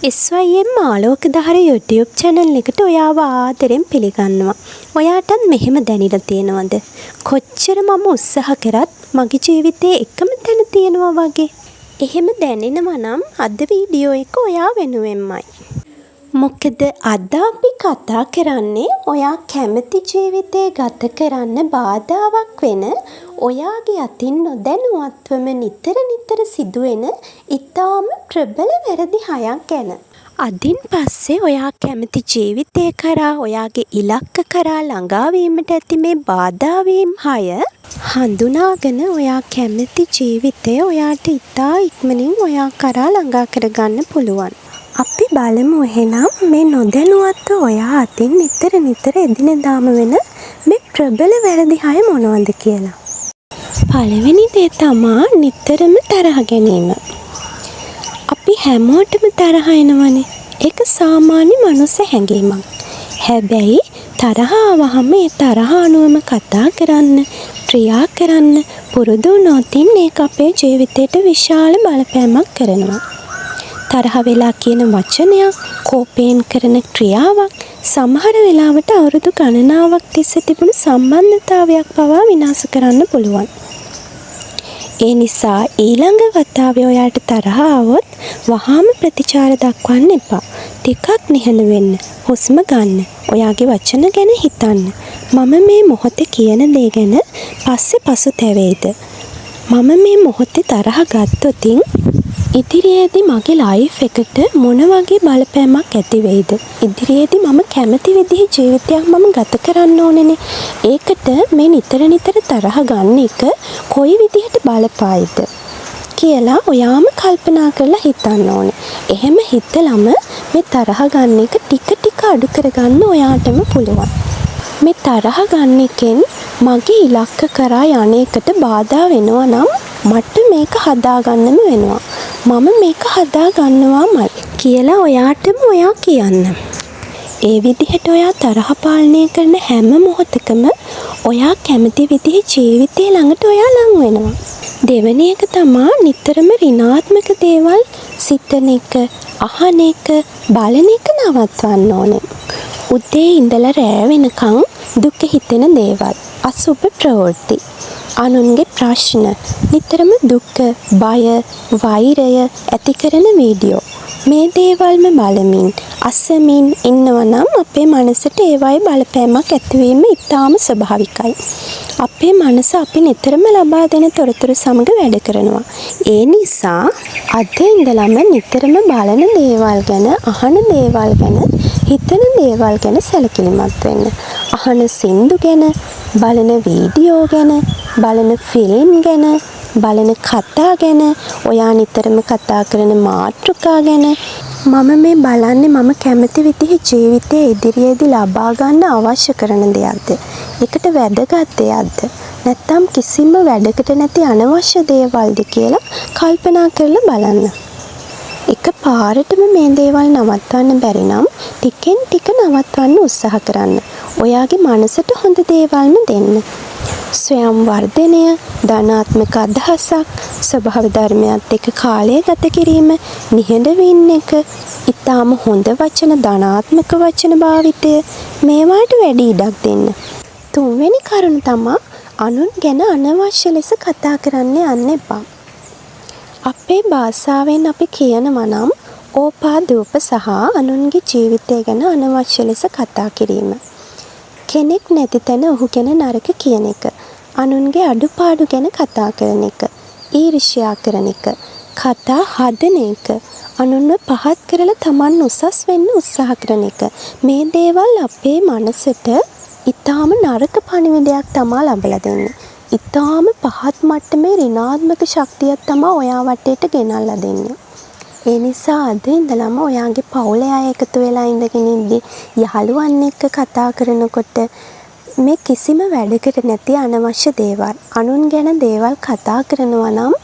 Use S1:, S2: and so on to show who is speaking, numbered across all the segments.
S1: SYM ආලෝකධාර YouTube channel එකට ඔයාව ආදරෙන් පිළිගන්නවා. ඔයාටත් මෙහෙම දැනෙලා තියෙනවද? කොච්චර මම උත්සාහ කරත් මගේ ජීවිතේ එකම තැන තියෙනවා වගේ. එහෙම දැනෙනවා නම් අද වීඩියෝ එක ඔයා වෙනුවෙන්මයි. මොකද අද අපි කතා කරන්නේ ඔයා කැමති ජීවිතේ ගත කරන්න බාධාවක් වෙන ඔයාගේ අතින් නොදැනුවත්වම නිතර සිදුවෙන ඊටාම ප්‍රබල වැරදි 6ක් ගැන. අදින් පස්සේ ඔයා කැමති ජීවිතය කරා ඔයාගේ ඉලක්ක කරා ළඟා වීමට ඇති මේ බාධා වීම් 6 හඳුනාගෙන ඔයා කැමති ජීවිතය ඔයාට ඉතා ඉක්මනින් ඔයා කරා ළඟා කරගන්න පුළුවන්. අපි බලමු එහෙනම් මේ නොදැනුවත්ව ඔයා අතින් නිතර එදිනෙදාම වෙන මේ ප්‍රබල වැරදි 6 මොනවද කියලා. පළවෙනි දේ තමා නිතරම තරහ ගැනීම. අපි හැමෝටම තරහ එනවනේ. ඒක සාමාන්‍ය මනුස්ස හැඟීමක්. හැබැයි තරහ ආවහම ඒ තරහ අනුවම කතා කරන්න, ක්‍රියා කරන්න පුරුදු වුණොත් ඒක අපේ ජීවිතයට විශාල බලපෑමක් කරනවා. තරහ වෙලා කියන වචනයක්, කෝපයෙන් කරන ක්‍රියාවක් සමහර වෙලාවට අවුරුදු ගණනාවක් තිස්සේ තිබුණු සම්බන්ධතාවයක් පවා විනාශ කරන්න පුළුවන්. ඒ නිසා ඊළඟ වතාවේ ඔයාට තරහ આવොත් වහාම ප්‍රතිචාර දක්වන්න එපා. ටිකක් නිහඬ වෙන්න, හුස්ම ගන්න, ඔයාගේ වචන ගැන හිතන්න. මම මේ මොහොතේ කියන දේ ගැන පස්සේ පසුතැවෙයිද? මම මේ මොහොතේ තරහ ගත්තොතින් ඉදිරියේදී මගේ ලයිෆ් එකට මොන වගේ බලපෑමක් ඇති වෙයිද? ඉදිරියේදී මම කැමති විදිහේ ජීවිතයක් මම ගත කරන්න ඕනේනේ. ඒකට මේ නිතර තරහ ගන්න එක කොයි විදිහට බලපායිද කියලා ඔයාම කල්පනා කරලා හිතන්න ඕනේ. එහෙම හිතලම මේ තරහ ගන්න එක ටික අඩු කරගන්න ඔයාටම පුළුවන්. මේ තරහ ගන්න එකෙන් මගේ ඉලක්ක කරා යන්නේකට බාධා වෙනවා නම් මට මේක හදාගන්නම වෙනවා. මම මේක හදාගන්නවාමයි කියලා ඔයාටම ඔයා කියන්න. ඒ විදිහට ඔයා තරහ පාලනය කරන හැම මොහොතකම ඔයා කැමති විදිහේ ජීවිතේ ළඟට ඔයා ලං වෙනවා. දෙවෙනි එක තමා නිතරම ඍණාත්මක දේවල් සිතන එක, අහන එක, බලන එක නවත්වන්න ඕනේ. උදේ ඉඳලා රෑ වෙනකන් දුක හිතෙන දේවල්, අසුබ ප්‍රවෘත්ති, අනුන්ගේ ප්‍රශ්න, නිතරම දුක, බය, වෛරය ඇති කරන වීඩියෝ මේ දේවල්ම බලමින් අසමින් ඉන්නවනම් අපේ මනසට ඒවයි බලපෑමක් ඇතිවීම ඉතාම ස්වභාවිකයි. අපේ මනස අපි නිතරම ලබා දෙන තොරතුරු සමග වැඩ කරනවා. ඒ නිසා අද ඉඳලම නිතරම බලන දේවල් ගැන, අහන දේවල් ගැන, හිතන දේවල් ගැන සැලකිලිමත් වෙන්න. අහන සින්දු ගැන, බලන වීඩියෝ ගැන, බලන ෆිල්ම් ගැන, බලන කතා ගැන, ඔයා නිතරම කතා කරන මාතෘකා ගැන, මම මේ බලන්නේ මම කැමති විදිහේ ජීවිතය ඉදිරියේදී ලබා ගන්න අවශ්‍ය කරන දෙයක්ද? ඒකට වැදගත් දෙයක්ද? නැත්නම් කිසිම වැඩකට නැති අනවශ්‍ය දේවල්ද කියලා කල්පනා කරලා බලන්න. එක පාරටම මේ දේවල් නවත්වන්න බැරි නම් ටිකෙන් ටික නවත්වන්න උත්සාහ කරන්න. ඔයාගේ මනසට හොඳ දේවල්ම දෙන්න. ස්වයං වර්ධනය, ධනාත්මක අදහසක්, ස්වභාව ධර්මයත් එක්ක කාලය ගත කිරීම, නිහඬ වෙන්න එක, ඊටාම හොඳ වචන, ධනාත්මක වචන භාවිතය මේවාට වැඩි ඉඩක් දෙන්න. තුන්වෙනි කරුණ තමයි අනුන් ගැන අනවශ්‍ය ලෙස කතා කරන්න යන්න එපා. අපේ භාෂාවෙන් අපි කියනවා නම් ඕපාදූප සහ අනුන්ගේ ජීවිතය ගැන අනවශ්‍ය ලෙස කතා කිරීම. කෙනෙක් නැති තැන ඔහු ගැන නරක කියන එක, අනුන්ගේ අඩුපාඩු ගැන කතා කරන එක, ඊර්ෂ්‍යා කරන එක, කතා හදන එක, අනුන්ව පහත් කරලා Taman උසස් වෙන්න උත්සාහ කරන එක. මේ දේවල් අපේ මනසට ඊටාම නරක පණිවිඩයක් තමයි ලබලා දෙන්නේ. ඊටාම පහත් මට්ටමේ ඍණාත්මක ශක්තියක් තමයි ඔයා වටේට ගෙනල්ලා දෙන්නේ. ඒ නිසා අද ඉඳලම ඔයාගේ පවුලේ අය එකතු වෙලා ඉඳගෙන ඉඳි යහළුවන් එක්ක කතා කරනකොට මේ කිසිම වැඩකට නැති අනවශ්‍ය දේවල්, අනුන් ගැන දේවල් කතා කරනවා නම්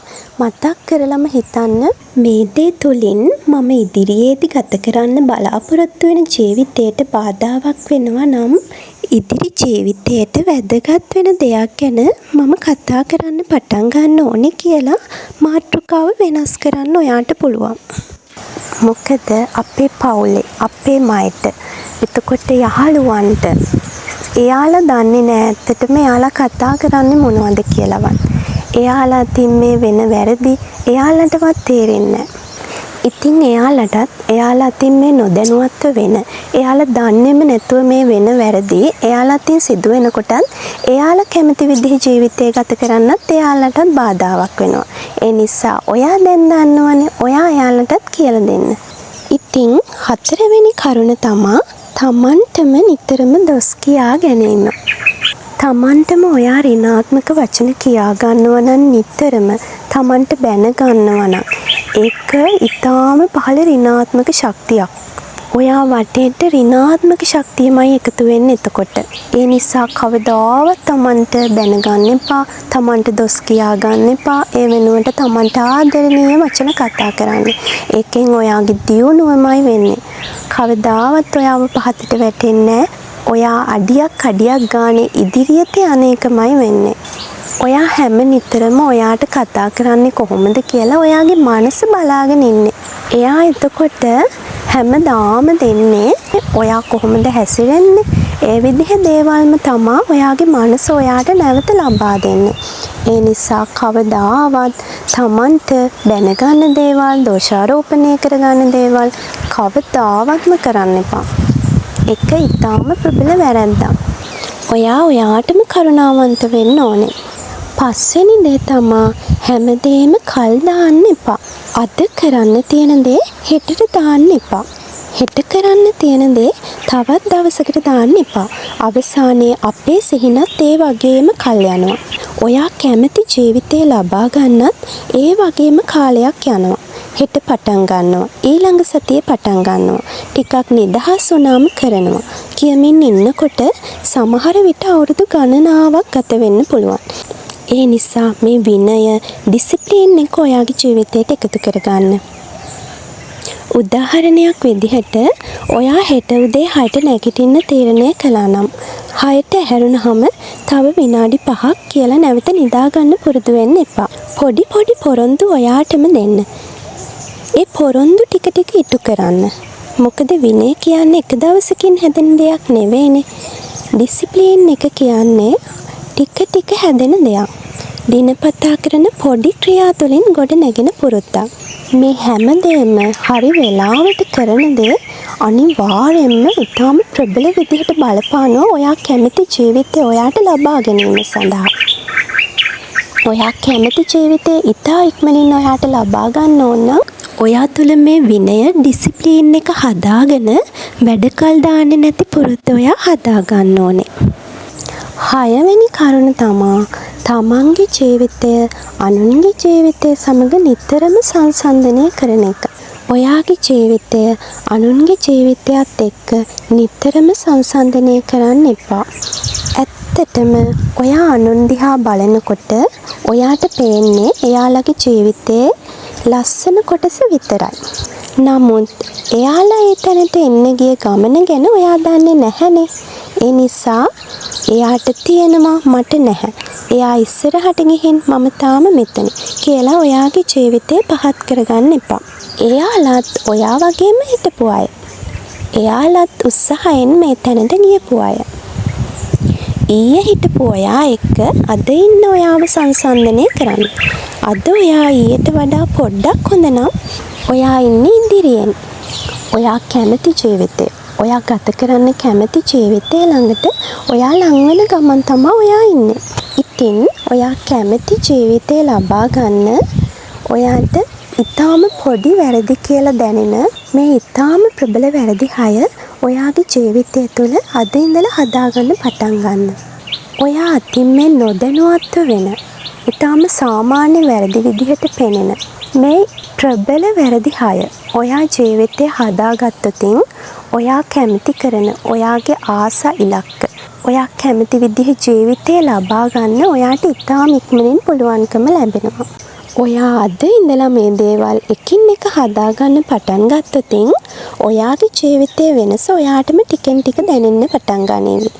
S1: මතක් කරලම හිතන්න මේ දේ තුලින් මම ඉදිරියේදී ගත කරන්න බලාපොරොත්තු වෙන ජීවිතයට බාධාවක් වෙනවා නම් ඉදිරි ජීවිතයට වැදගත් වෙන දෙයක් ගැන මම කතා කරන්න පටන් ගන්න ඕනේ කියලා මාතෘකාව වෙනස් කරන්න ඔයාට පුළුවන්. මොකද අපේ පවුලේ අපේ මයට එතකොට යහළුවන්ට එයාලා දන්නේ නැහැ ඇත්තටම එයාලා කතා කරන්නේ මොනවද කියලාවත්. එයාලා අතින් මේ වෙන වැරදි එයාලටවත් තේරෙන්නේ නැහැ. ඉතින් එයාලා අතින් මේ නොදැනුවත්ව වෙන එයාලා දන්නේම නැතුව මේ වෙන වැරදි එයාලා අතින් සිදු වෙනකොටත් එයාලා කැමති විදිහේ ජීවිතය ගත කරන්නත් එයාලටත් බාධාවක් වෙනවා. ඒ නිසා ඔයා දැන් දන්නවනේ ඔයා එයාලටත් කියලා දෙන්න. ඉතින් 4 වෙනි කරුණ තමා තමන්ටම නිතරම දොස් කියා ගැනීම. තමන්ටම ඔයා ඍණාත්මක වචන කියා ගන්නවා නම් නිතරම තමන්ට බැන ගන්නවා නම් ඒක ඊටාම පහළ ඍණාත්මක ශක්තියක්. ඔයා වටේට ඍණාත්මක ශක්තියමයි එකතු වෙන්නේ එතකොට. ඒ නිසා කවදාවත් තමන්ට බැන ගන්න එපා. තමන්ට දොස් කියා ගන්න එපා. ඒ වෙනුවට තමන්ට ආදරණීය වචන කතා කරන්න. ඒකෙන් ඔයාගේ දියුණුවමයි වෙන්නේ. කවදාවත් ඔයාව පහතට වැටෙන්නේ නැහැ. ඔයා අඩියක් ගානේ ඉදිරියට යන එකමයි වෙන්නේ. ඔයා හැම නිතරම ඔයාට කතා කරන්නේ කොහොමද කියලා ඔයාගේ මනස බලාගෙන ඉන්නේ. එයා එතකොට හැමදාම දෙන්නේ ඔයා කොහොමද හැසිරෙන්නේ? ඒ විදිහේ දේවල්ම තමා ඔයාගේ මනස ඔයාට නැවත ලබා දෙන්නේ. ඒ නිසා කවදාවත් තමන්ට දැනගන්න දේවල්, දෝෂාරෝපණය කරගන්න දේවල් කවදාවත්ම කරන්න එපා. එක ඊටාම ප්‍රබල වැරැද්දක්. ඔයා ඔයාටම කරුණාවන්ත වෙන්න ඕනේ. 5 වෙනි දේ තමා හැමදේම කල් දාන්න එපා. අද කරන්න තියෙන දේ හෙටට දාන්න එපා. හෙට කරන්න තියෙන දේ තවත් දවසකට දාන්න එපා. අවසානයේ අපේ සිහිනත් ඒ වගේම කල් යනවා. ඔයා කැමති ජීවිතේ ලබා ගන්නත් ඒ වගේම කාලයක් යනවා. හෙට පටන් ගන්නවා. ඊළඟ සතියේ පටන් ගන්නවා. ටිකක් නිදහස් වුණාම කරනවා. කියමින් ඉන්නකොට සමහර විට අවුරුදු ගණනාවක් ගත වෙන්න පුළුවන්. ඒ නිසා මේ විනය, ඩිසිප්ලින් එක ඔයාගේ ජීවිතයට එකතු කරගන්න. උදාහරණයක් විදිහට ඔයා හෙට උදේ 6ට නැගිටින්න තීරණය කළා නම් 6ට ඇහැරුණාම තව විනාඩි 5ක් කියලා නැවත නිදා ගන්න පුරුදු වෙන්න එපා. පොඩි පොරොන්දු ඔයාටම දෙන්න. ඒ පොරොන්දු ටික ඉටු කරන්න. මොකද විනය කියන්නේ එක දවසකින් හැදෙන දෙයක් නෙවෙයිනේ. ඩිසිප්ලින් එක කියන්නේ ටික හැදෙන දෙයක්. දිනපතා කරන පොඩි ක්‍රියා තුළින් ගොඩ නැගෙන පුරුද්දක්. මේ හැමදේම හරි වෙලාවට කරන දේ අනිවාර්යයෙන්ම ඉතාම ප්‍රබල විදිහට බලපානවා ඔයා කැමති ජීවිතය ඔයාට ලබා ගැනීම සඳහා. ඔයා කැමති ජීවිතේ ඉතා ඉක්මනින් ඔයාට ලබා ගන්න ඕන නම් ඔයා තුළ මේ විනය, ඩිසිප්ලින් එක හදාගෙන වැඩකල් දාන්නේ නැති පුරුද්ද ඔයා හදා ගන්න ඕනේ. 6 වෙනි කරුණ තමා තමන්ගේ ජීවිතය අනුන්ගේ ජීවිතය සමග නිතරම සංසන්දනය කරන එක. ඔයාගේ ජීවිතය අනුන්ගේ ජීවිතයත් එක්ක නිතරම සංසන්දනය කරන්න එපා. ඇත්තටම ඔයා අනුන් දිහා බලනකොට ඔයාට පේන්නේ එයාලගේ ජීවිතයේ ලස්සන කොටස විතරයි. නමුත් එයාලා ඒ තැනට එන්න ගිය ගමන ගැන ඔයා දන්නේ නැහැනේ. ඒ නිසා එයාට තියෙනවා මට නැහැ. එයා ඉස්සරහට ගිහින් මම තාම මෙතන කියලා ඔයාගේ ජීවිතේ පහත් කරගන්න එපා. එයාලත් ඔයා වගේම හිටපු අය. එයාලත් උත්සාහයෙන් මේ තැනට ගියපු අය. ඊයේ හිටපු ඔයා එක්ක අද ඉන්න ඔයාව සංසන්දනය කරන්න. අද ඔයා ඊට වඩා පොඩ්ඩක් හොඳ නම් ඔයා ඉන්නේ ඉදිරියෙන්. ඔයා කැමති ජීවිතේ, ඔයා ගත කරන්න කැමති ජීවිතේ ළඟට ඔයා ලං වෙන ගමන් තමයි ඔයා ඉන්නේ. ඉතින් ඔයා කැමති ජීවිතේ ලබා ගන්න ඔයාට ඊටාම පොඩි වැරදි කියලා දැනෙන මේ ඊටාම ප්‍රබල වැරදි 6 ඔයාගේ ජීවිතය තුළ අද ඉඳලා හදාගන්න පටන් ගන්න. ඔයා අතින් මේ නොදැනුවත්ව වෙන ඊටාම සාමාන්‍ය වැරදි විදිහට පෙනෙන මේ ප්‍රබල වැරදි 6 ඔයා ජීවිතේ හදාගත්තොතින් ඔයා කැමති කරන ඔයාගේ ආසා ඉලක්ක ඔයා කැමති විදිහේ ජීවිතේ ලබා ගන්න ඔයාට ඉතාම ඉක්මනින් පුළුවන්කම ලැබෙනවා. ඔයා අද ඉඳලා මේ දේවල් එකින් එක හදාගන්න පටන් ගත්තොතින් ඔයාගේ ජීවිතයේ වෙනස ඔයාටම ටිකෙන් ටික දැනෙන්න පටන් ගනීවි.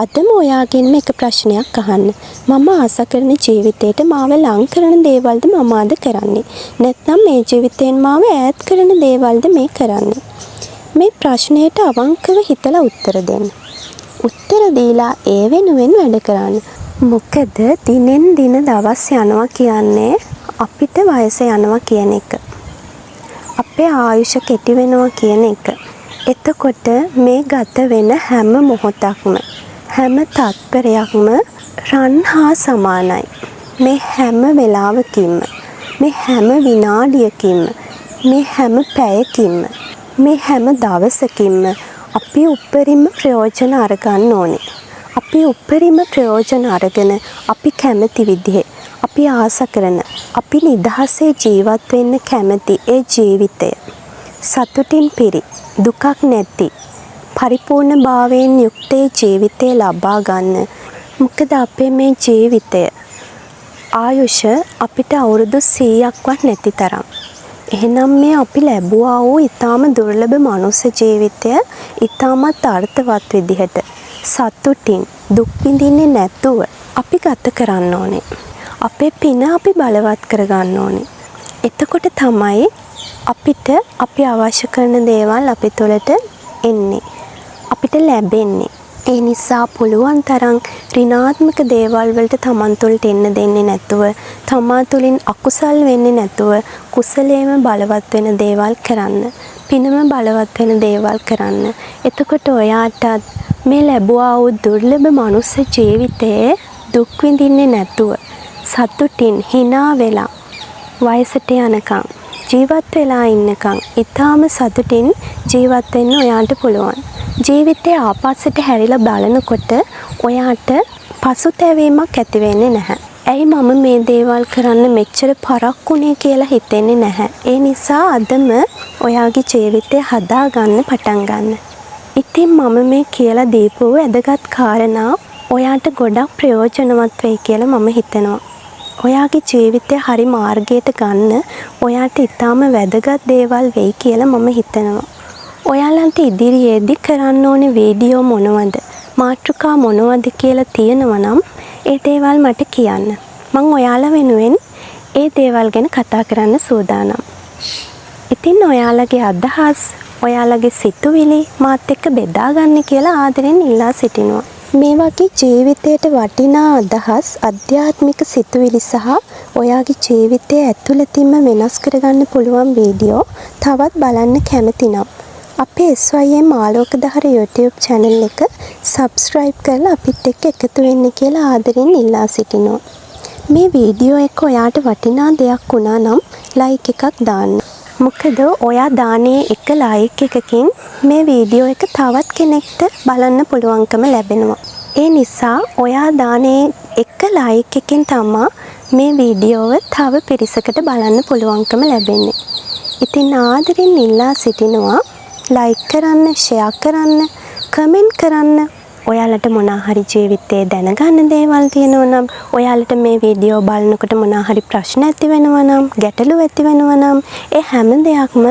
S1: අදම ඔයාගෙන්ම එක ප්‍රශ්නයක් අහන්න. මම ආස කරන ජීවිතේට මාව ලං කරන දේවල්ද මම අද කරන්නේ? නැත්නම් මේ ජීවිතයෙන් මාව ඈත් කරන දේවල්ද මේ කරන්නේ? මේ ප්‍රශ්නයට අවංකව හිතලා උත්තර දෙන්න. උත්තර දීලා ඒ වෙනුවෙන් වැඩ කරන්න. මොකද දිනෙන් දින දවස් යනවා කියන්නේ අපිට වයස යනවා කියන එක. අපේ ආයුෂ කෙටි වෙනවා කියන එක. එතකොට මේ ගත වෙන හැම මොහොතක්ම හැම තත්පරයක්ම රන් හා සමානයි. මේ හැම වෙලාවකින්ම මේ හැම විනාඩියකින්ම මේ හැම පැයකින්ම මේ හැම දවසකින්ම අපි උපරිම ප්‍රයෝජන අරගන්න ඕනේ. අපි උපරිම ප්‍රයෝජන අරගෙන අපි කැමති විදිහේ අපි ආස කරන අපි නිදහසේ ජීවත් වෙන්න කැමති ඒ ජීවිතය සතුටින් පිරි දුකක් නැති පරිපූර්ණ භාවයෙන් යුක්ත ජීවිතය ලබා ගන්න. මොකද අපේ මේ ජීවිතය ආයුෂ අපිට අවුරුදු 100ක්වත් නැති තරම්. එහෙනම් මේ අපි ලැබුවා වූ ඊටාම දුර්ලභ මනුස්ස ජීවිතය ඊටාමත් අර්ථවත් විදිහට සතුටින් දුක් විඳින්නේ නැතුව අපි ගත කරන්න ඕනේ. අපේ පින අපි බලවත් කරගන්න ඕනේ. එතකොට තමයි අපිට අපි අවශ්‍ය කරන දේවල් අපි තුළට එන්නේ. අපිට ලැබෙන්නේ. ඒ නිසා පුළුවන් තරම් ඍණාත්මක දේවල් වලට තමන් තුළට එන්න දෙන්නේ නැතුව, තමා තුළින් අකුසල් වෙන්නේ නැතුව කුසලයේම බලවත් වෙන දේවල් කරන්න. පිනම බලවත් වෙන දේවල් කරන්න. එතකොට ඔයාටත් මේ ලැබුවා වූ දුර්ලභ මනුස්ස ජීවිතයේ දුක් විඳින්නේ නැතුව සතුටින් hina වෙලා වයසට යනකම් ජීවත් වෙලා ඉන්නකම් ඊටාම සතුටින් ජීවත් වෙන්න ඔයාට පුළුවන්. ජීවිතේ ආපස්සට හැරිලා බලනකොට ඔයාට පසුතැවීමක් ඇති වෙන්නේ නැහැ. ඇයි මම මේ දේවල් කරන්න මෙච්චර පරක්කුනේ කියලා හිතෙන්නේ නැහැ. ඒ නිසා අදම ඔයාගේ ජීවිතය හදාගන්න පටන් ගන්න. ඉතින් මම මේ කියලා දීපු වැදගත් කාරණා ඔයාට ගොඩක් ප්‍රයෝජනවත් වෙයි කියලා මම හිතනවා. ඔයාගේ ජීවිතය හරි මාර්ගයට ගන්න ඔයාට ඊටාම වැදගත් දේවල් වෙයි කියලා මම හිතනවා. ඔයාලන්ට ඉදිරියේදී කරන්න ඕනේ වීඩියෝ මොනවද? මාතෘකා මොනවද කියලා තියෙනවා නම් ඒ දේවල් මට කියන්න. මම ඔයාලා වෙනුවෙන් ඒ දේවල් ගැන කතා කරන්න සූදානම්. ඉතින් ඔයාලගේ අදහස්, ඔයාලගේ සිතුවිලි මාත් එක්ක බෙදා ගන්න කියලා ආදරෙන් ඉල්ලා සිටිනවා. මේ වගේ ජීවිතයට වටිනා අදහස්, ආධ්‍යාත්මික සිතුවිලි සහ ඔයාගේ ජීවිතය ඇතුළතින්ම වෙනස් කරගන්න පුළුවන් වීඩියෝ තවත් බලන්න කැමති නම් අපේ SYM ආලෝකධාර YouTube channel එක subscribe කරලා අපිත් එක්ක එකතු වෙන්න කියලා ආදරෙන් ඉල්ලා සිටිනවා. මේ වීඩියෝ එක ඔයාට වටිනා දෙයක් වුණා නම් like එකක් දාන්න. මොකද ඔයා දානේ එක like එකකින් මේ වීඩියෝ එක තවත් කෙනෙක්ට බලන්න පුළුවන්කම ලැබෙනවා. ඒ නිසා ඔයා දානේ එක like එකකින් තමයි මේ වීඩියෝව තව පිරිසකට බලන්න පුළුවන්කම ලැබෙන්නේ. ඉතින් ආදරෙන් ඉල්ලා සිටිනවා like කරන්න, share කරන්න, comment කරන්න. ඔයාලට මොනවා හරි ජීවිතේ දැනගන්න දේවල් තියෙනවා නම්, ඔයාලට මේ වීඩියෝ බලනකොට මොනවා හරි ප්‍රශ්න ඇති වෙනවා නම්, ගැටලු ඇති වෙනවා නම්, ඒ හැම දෙයක්ම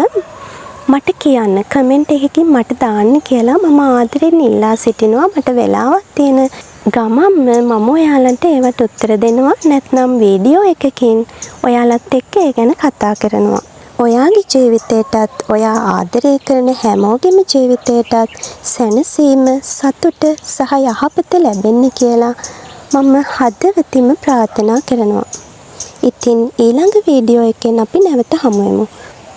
S1: මට කියන්න කමෙන්ට් එකකින් මට දාන්න කියලා මම ආදරෙන් ඉල්ලා සිටිනවා. මට වෙලාවක් තියෙන ගමම්ම මම ඔයාලන්ට ඒවට උත්තර දෙනවා. නැත්නම් වීඩියෝ එකකින් ඔයාලත් එක්ක ඒ ගැන කතා කරනවා. ඔයාගේ ජීවිතයටත් ඔයා ආදරය කරන හැමෝගෙම ජීවිතයටත් සැනසීම, සතුට සහ යහපත ලැබෙන්න කියලා මම හදවතින්ම ප්‍රාර්ථනා කරනවා. ඉතින් ඊළඟ වීඩියෝ එකෙන් අපි නැවත හමු වෙමු.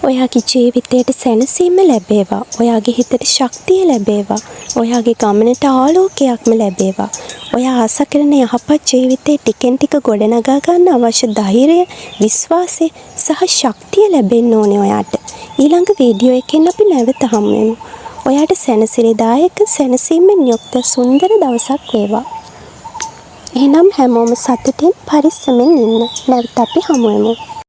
S1: ඔයාගේ ජීවිතයට සැනසීම ලැබේවා. ඔයාගේ හිතට ශක්තිය ලැබේවා. ඔයාගේ ගමනට ආලෝකයක්ම ලැබේවා. ඔයා ආස කරන යහපත් ජීවිතේ ටිකෙන් ටික ගොඩනගා ගන්න අවශ්‍ය ධෛර්යය, විශ්වාසය සහ ශක්තිය ලැබෙන්න ඕනේ ඔයාට. ඊළඟ වීඩියෝ එකෙන් අපි නැවත හමු වෙමු. ඔයාට සැනසිලිදායක, සැනසීමෙන් යුක්ත සුන්දර දවසක් වේවා. එහෙනම් හැමෝම සතුටින් පරිස්සමෙන් ඉන්න. නැවත අපි හමු වෙමු.